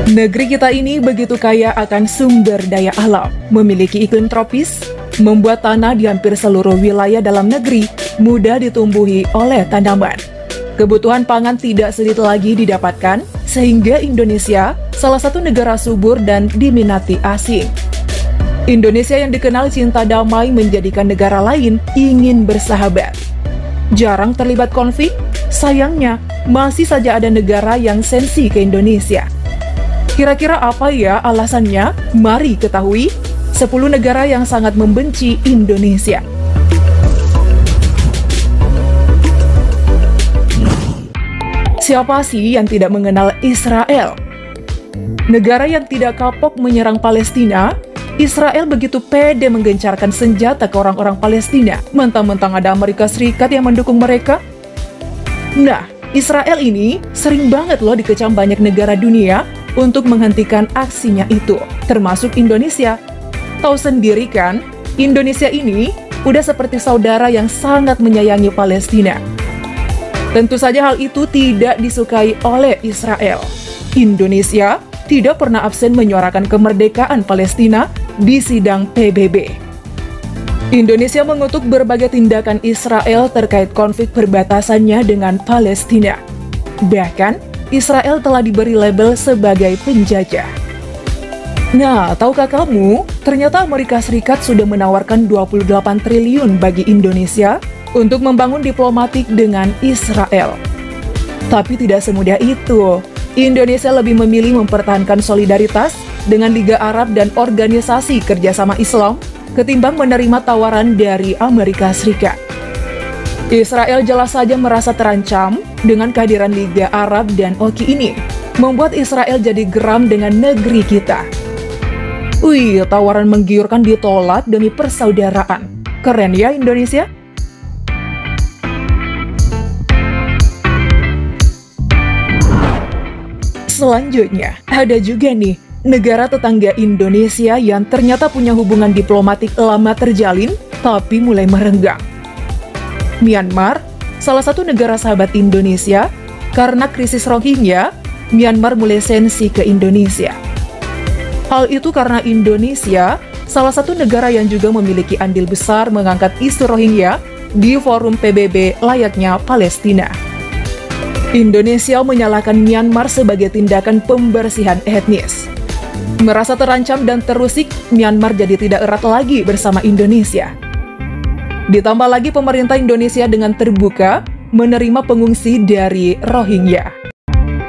Negeri kita ini begitu kaya akan sumber daya alam, memiliki iklim tropis, membuat tanah di hampir seluruh wilayah dalam negeri mudah ditumbuhi oleh tanaman. Kebutuhan pangan tidak sulit lagi didapatkan, sehingga Indonesia salah satu negara subur dan diminati asing. Indonesia yang dikenal cinta damai menjadikan negara lain ingin bersahabat. Jarang terlibat konflik, sayangnya masih saja ada negara yang sensi ke Indonesia. Kira-kira apa ya alasannya? Mari ketahui 10 negara yang sangat membenci Indonesia. Siapa sih yang tidak mengenal Israel? Negara yang tidak kapok menyerang Palestina, Israel begitu pede menggencarkan senjata ke orang-orang Palestina, mentang-mentang ada Amerika Serikat yang mendukung mereka. Nah, Israel ini sering banget loh dikecam banyak negara dunia untuk menghentikan aksinya itu, termasuk Indonesia. Tahu sendiri kan, Indonesia ini udah seperti saudara yang sangat menyayangi Palestina. Tentu saja hal itu tidak disukai oleh Israel. Indonesia tidak pernah absen menyuarakan kemerdekaan Palestina di sidang PBB. Indonesia mengutuk berbagai tindakan Israel terkait konflik perbatasannya dengan Palestina. Bahkan, Israel telah diberi label sebagai penjajah. Nah, tahukah kamu, ternyata Amerika Serikat sudah menawarkan 28 triliun bagi Indonesia untuk membangun diplomatik dengan Israel. Tapi tidak semudah itu. Indonesia lebih memilih mempertahankan solidaritas dengan Liga Arab dan Organisasi Kerjasama Islam ketimbang menerima tawaran dari Amerika Serikat. Israel jelas saja merasa terancam dengan kehadiran Liga Arab dan Oki ini, membuat Israel jadi geram dengan negeri kita. Wih, tawaran menggiurkan ditolak demi persaudaraan. Keren ya Indonesia? Selanjutnya, ada juga nih, negara tetangga Indonesia yang ternyata punya hubungan diplomatik lama terjalin, tapi mulai merenggang. Myanmar, salah satu negara sahabat Indonesia, karena krisis Rohingya, Myanmar mulai sensi ke Indonesia. Hal itu karena Indonesia, salah satu negara yang juga memiliki andil besar mengangkat isu Rohingya di forum PBB layaknya Palestina. Indonesia menyalahkan Myanmar sebagai tindakan pembersihan etnis. Merasa terancam dan terusik, Myanmar jadi tidak erat lagi bersama Indonesia. Ditambah lagi pemerintah Indonesia dengan terbuka menerima pengungsi dari Rohingya.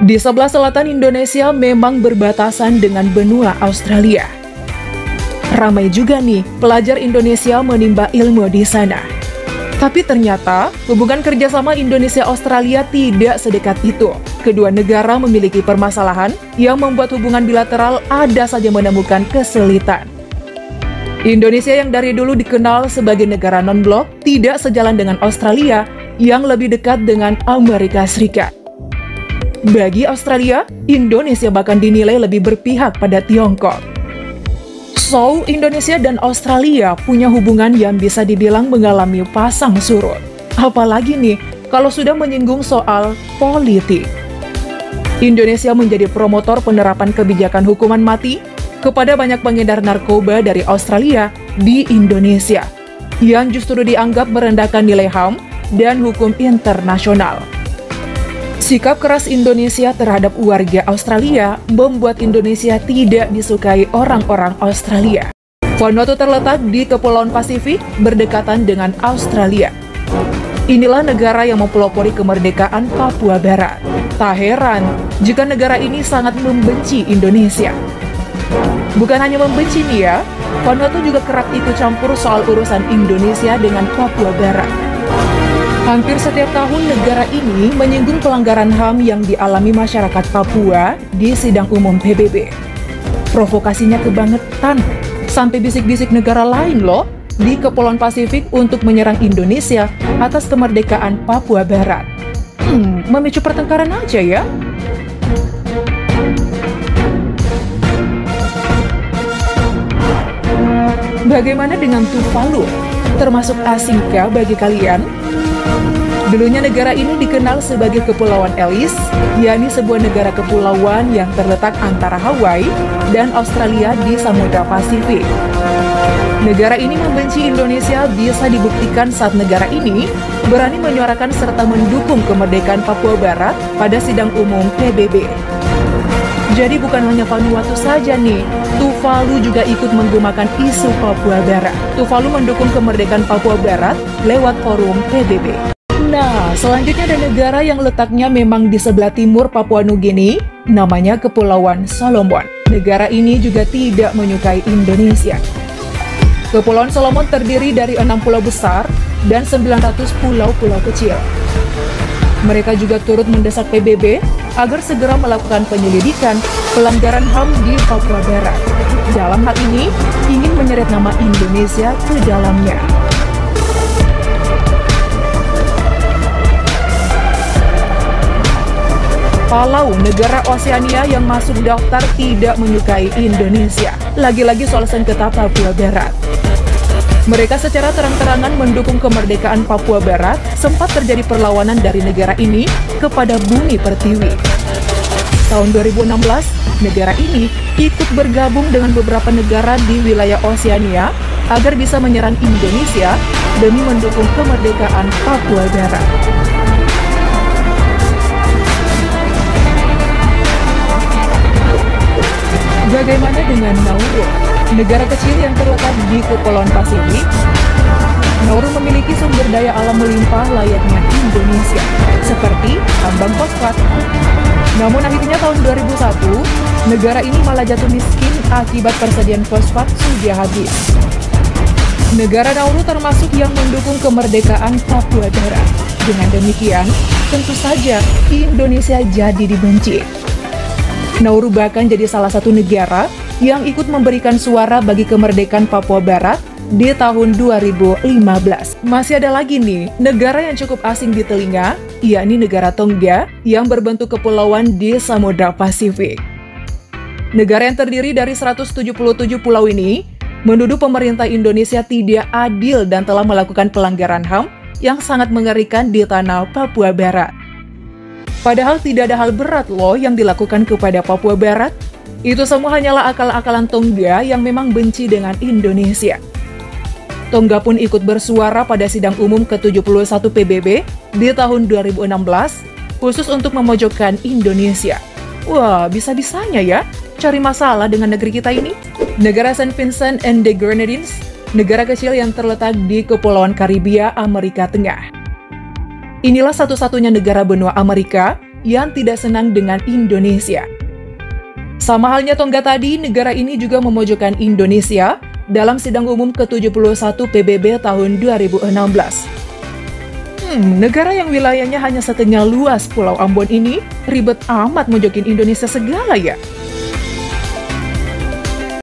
Di sebelah selatan Indonesia memang berbatasan dengan benua Australia. Ramai juga nih pelajar Indonesia menimba ilmu di sana. Tapi ternyata hubungan kerjasama Indonesia-Australia tidak sedekat itu. Kedua negara memiliki permasalahan yang membuat hubungan bilateral ada saja menemukan kesulitan. Indonesia yang dari dulu dikenal sebagai negara non-blok tidak sejalan dengan Australia yang lebih dekat dengan Amerika Serikat. Bagi Australia, Indonesia bahkan dinilai lebih berpihak pada Tiongkok. So, Indonesia dan Australia punya hubungan yang bisa dibilang mengalami pasang surut. Apalagi nih, kalau sudah menyinggung soal politik. Indonesia menjadi promotor penerapan kebijakan hukuman mati kepada banyak pengedar narkoba dari Australia di Indonesia, yang justru dianggap merendahkan nilai HAM dan hukum internasional. Sikap keras Indonesia terhadap warga Australia membuat Indonesia tidak disukai orang-orang Australia. Vanuatu terletak di Kepulauan Pasifik berdekatan dengan Australia. Inilah negara yang mempelopori kemerdekaan Papua Barat. Tak heran jika negara ini sangat membenci Indonesia. Bukan hanya membenci nih ya, Vanuatu juga kerap ikut campur soal urusan Indonesia dengan Papua Barat. Hampir setiap tahun negara ini menyinggung pelanggaran HAM yang dialami masyarakat Papua di sidang umum PBB. Provokasinya kebangetan, sampai bisik-bisik negara lain loh di Kepulauan Pasifik untuk menyerang Indonesia atas kemerdekaan Papua Barat. Memicu pertengkaran aja ya. Bagaimana dengan Tuvalu? Termasuk asingkah bagi kalian? Dulunya negara ini dikenal sebagai Kepulauan Ellis, yakni sebuah negara kepulauan yang terletak antara Hawaii dan Australia di Samudra Pasifik. Negara ini membenci Indonesia bisa dibuktikan saat negara ini berani menyuarakan serta mendukung kemerdekaan Papua Barat pada sidang umum PBB. Jadi bukan hanya Vanuatu saja nih, Tuvalu juga ikut menggunakan isu Papua Barat. Tuvalu mendukung kemerdekaan Papua Barat lewat forum PBB. Nah, selanjutnya ada negara yang letaknya memang di sebelah timur Papua Nugini, namanya Kepulauan Solomon. Negara ini juga tidak menyukai Indonesia. Kepulauan Solomon terdiri dari 6 pulau besar dan 900 pulau-pulau kecil. Mereka juga turut mendesak PBB agar segera melakukan penyelidikan pelanggaran HAM di Papua Barat. Dalam hal ini, ingin menyeret nama Indonesia ke dalamnya. Palau, negara Oseania yang masuk daftar tidak menyukai Indonesia. Lagi-lagi soal sengketa Papua Barat. Mereka secara terang-terangan mendukung kemerdekaan Papua Barat, sempat terjadi perlawanan dari negara ini kepada Bumi Pertiwi. Tahun 2016, negara ini ikut bergabung dengan beberapa negara di wilayah Oseania agar bisa menyerang Indonesia demi mendukung kemerdekaan Papua Barat. Bagaimana dengan Nauru, negara kecil yang terletak di Kepulauan Pasifik? Nauru memiliki sumber daya alam melimpah layaknya Indonesia, seperti tambang fosfat. Namun akhirnya tahun 2001, negara ini malah jatuh miskin akibat persediaan fosfat sudah habis. Negara Nauru termasuk yang mendukung kemerdekaan Papua Barat. Dengan demikian, tentu saja Indonesia jadi dibenci. Nauru bahkan jadi salah satu negara yang ikut memberikan suara bagi kemerdekaan Papua Barat di tahun 2015. Masih ada lagi nih, negara yang cukup asing di telinga, yakni negara Tonga yang berbentuk kepulauan di Samudra Pasifik. Negara yang terdiri dari 177 pulau ini menuduh pemerintah Indonesia tidak adil dan telah melakukan pelanggaran HAM yang sangat mengerikan di tanah Papua Barat. Padahal tidak ada hal berat loh yang dilakukan kepada Papua Barat. Itu semua hanyalah akal-akalan Tonga yang memang benci dengan Indonesia. Tonga pun ikut bersuara pada sidang umum ke-71 PBB di tahun 2016, khusus untuk memojokkan Indonesia. Wah, bisa-bisanya ya cari masalah dengan negeri kita ini. Negara Saint Vincent and the Grenadines, negara kecil yang terletak di Kepulauan Karibia, Amerika Tengah. Inilah satu-satunya negara benua Amerika yang tidak senang dengan Indonesia. Sama halnya Tonga tadi, negara ini juga memojokkan Indonesia dalam sidang umum ke-71 PBB tahun 2016. Negara yang wilayahnya hanya setengah luas Pulau Ambon ini ribet amat mojokin Indonesia segala ya.